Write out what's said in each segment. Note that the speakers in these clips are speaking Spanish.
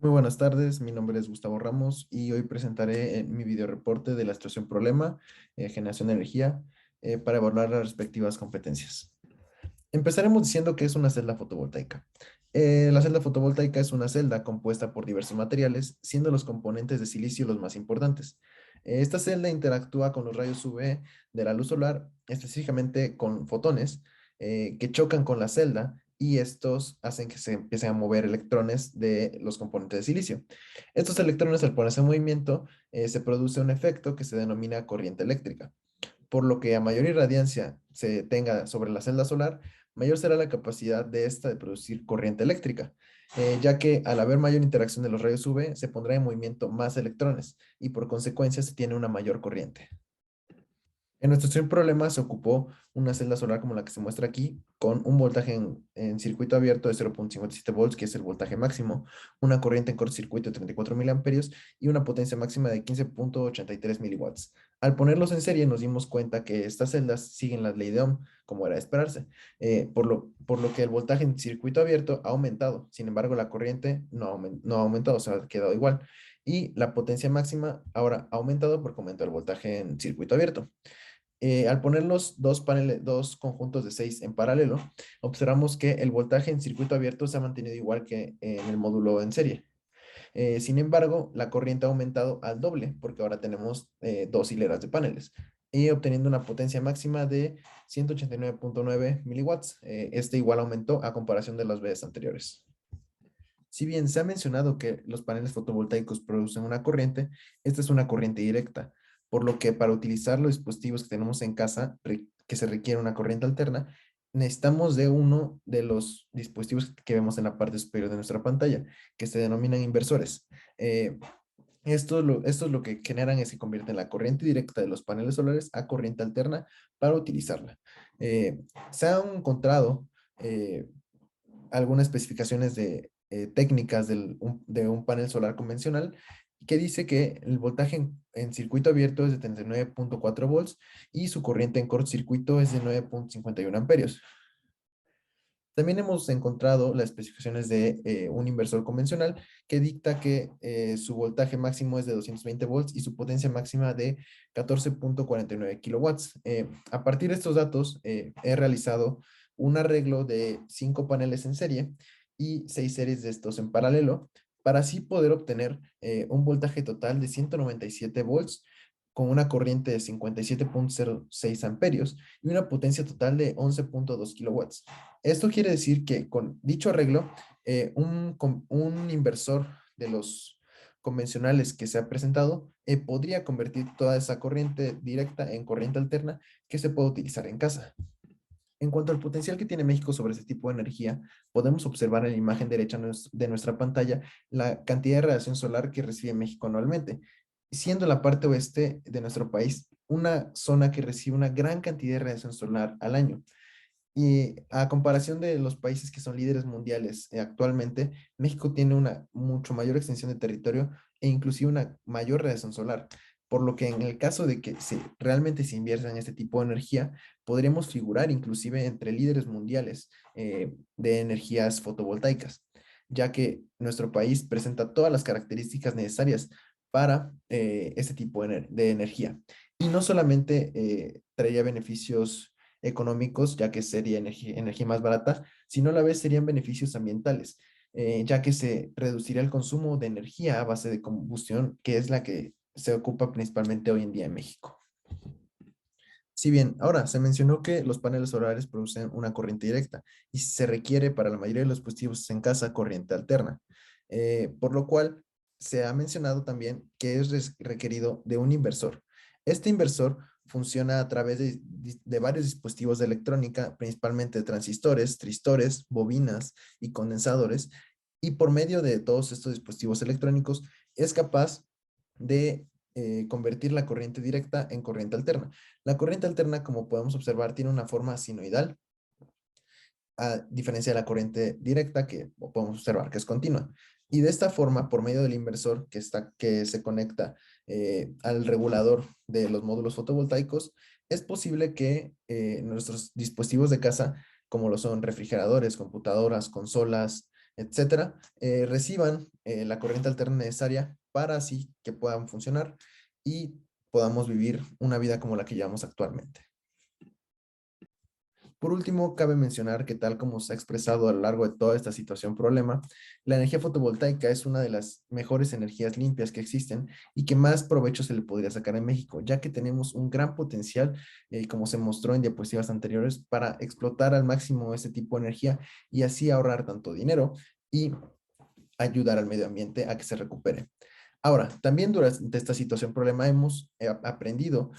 Muy buenas tardes, mi nombre es Gustavo Ramos y hoy presentaré mi video reporte de la situación problema, generación de energía, para evaluar las respectivas competencias. Empezaremos diciendo que es una celda fotovoltaica. La celda fotovoltaica es una celda compuesta por diversos materiales, siendo los componentes de silicio los más importantes. Esta celda interactúa con los rayos UV de la luz solar, específicamente con fotones, que chocan con la celda y estos hacen que se empiecen a mover electrones de los componentes de silicio. Estos electrones, al ponerse en movimiento, se produce un efecto que se denomina corriente eléctrica, por lo que a mayor irradiancia se tenga sobre la celda solar, mayor será la capacidad de esta de producir corriente eléctrica, ya que al haber mayor interacción de los rayos UV, se pondrá en movimiento más electrones y por consecuencia se tiene una mayor corriente. En nuestro primer problema se ocupó una celda solar como la que se muestra aquí, con un voltaje en circuito abierto de 0,57 volts, que es el voltaje máximo, una corriente en cortocircuito de 34 miliamperios y una potencia máxima de 15,83 miliwatts. Al ponerlos en serie nos dimos cuenta que estas celdas siguen la ley de Ohm, como era de esperarse, por lo que el voltaje en circuito abierto ha aumentado. Sin embargo, la corriente no ha aumentado, o sea, ha quedado igual. Y la potencia máxima ahora ha aumentado porque aumentó el voltaje en circuito abierto. Al poner los dos conjuntos de 6 en paralelo, observamos que el voltaje en circuito abierto se ha mantenido igual que en el módulo en serie. Sin embargo, la corriente ha aumentado al doble porque ahora tenemos dos hileras de paneles y obteniendo una potencia máxima de 189,9 miliwatts. Este igual aumentó a comparación de las veces anteriores. Si bien se ha mencionado que los paneles fotovoltaicos producen una corriente, esta es una corriente directa, por lo que para utilizar los dispositivos que tenemos en casa, que se requiere una corriente alterna, necesitamos de uno de los dispositivos que vemos en la parte superior de nuestra pantalla, que se denominan inversores. Esto es lo que generan es que convierten la corriente directa de los paneles solares a corriente alterna para utilizarla. Se han encontrado algunas especificaciones técnicas de un panel solar convencional que dice que el voltaje en circuito abierto es de 39,4 volts y su corriente en cortocircuito es de 9,51 amperios. También hemos encontrado las especificaciones de un inversor convencional que dicta que su voltaje máximo es de 220 volts y su potencia máxima de 14,49 kilowatts. A partir de estos datos, he realizado un arreglo de 5 paneles en serie y 6 series de estos en paralelo para así poder obtener un voltaje total de 197 volts con una corriente de 57,06 amperios y una potencia total de 11,2 kilowatts. Esto quiere decir que con dicho arreglo, un inversor de los convencionales que se ha presentado podría convertir toda esa corriente directa en corriente alterna que se puede utilizar en casa. En cuanto al potencial que tiene México sobre este tipo de energía, podemos observar en la imagen derecha de nuestra pantalla la cantidad de radiación solar que recibe México anualmente, siendo la parte oeste de nuestro país una zona que recibe una gran cantidad de radiación solar al año. Y a comparación de los países que son líderes mundiales actualmente, México tiene una mucho mayor extensión de territorio e inclusive una mayor radiación solar. Por lo que en el caso de que realmente se invierta en este tipo de energía, podremos figurar inclusive entre líderes mundiales de energías fotovoltaicas, ya que nuestro país presenta todas las características necesarias para este tipo de energía. Y no solamente traería beneficios económicos, ya que sería energía más barata, sino a la vez serían beneficios ambientales, ya que se reduciría el consumo de energía a base de combustión, que es la que se ocupa principalmente hoy en día en México. Si bien ahora se mencionó que los paneles solares producen una corriente directa y se requiere para la mayoría de los dispositivos en casa corriente alterna, por lo cual se ha mencionado también que es requerido de un inversor. Este inversor funciona a través de varios dispositivos de electrónica, principalmente transistores, tristores, bobinas y condensadores, y por medio de todos estos dispositivos electrónicos es capaz de convertir la corriente directa en corriente alterna. La corriente alterna, como podemos observar, tiene una forma sinoidal, a diferencia de la corriente directa que podemos observar que es continua. Y de esta forma, por medio del inversor que se conecta al regulador de los módulos fotovoltaicos, es posible que nuestros dispositivos de casa, como lo son refrigeradores, computadoras, consolas, etcétera, reciban la corriente alterna necesaria para así que puedan funcionar y podamos vivir una vida como la que llevamos actualmente. Por último, cabe mencionar que tal como se ha expresado a lo largo de toda esta situación problema, la energía fotovoltaica es una de las mejores energías limpias que existen y que más provecho se le podría sacar en México, ya que tenemos un gran potencial, como se mostró en diapositivas anteriores, para explotar al máximo ese tipo de energía y así ahorrar tanto dinero y ayudar al medio ambiente a que se recupere. Ahora, también durante esta situación problema hemos aprendido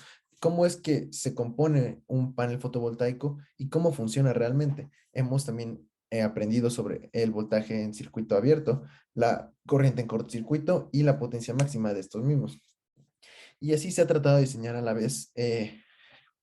cómo es que se compone un panel fotovoltaico y cómo funciona realmente. Hemos también aprendido sobre el voltaje en circuito abierto, la corriente en cortocircuito y la potencia máxima de estos mismos. Y así se ha tratado de diseñar a la vez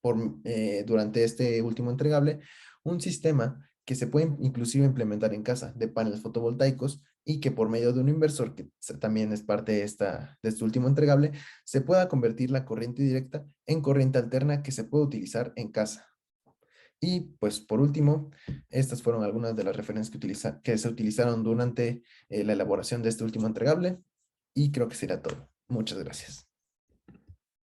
durante este último entregable un sistema que se puede inclusive implementar en casa de paneles fotovoltaicos y que por medio de un inversor, que también es parte de este último entregable, se pueda convertir la corriente directa en corriente alterna que se puede utilizar en casa. Y pues por último, estas fueron algunas de las referencias que se utilizaron durante la elaboración de este último entregable y creo que será todo. Muchas gracias.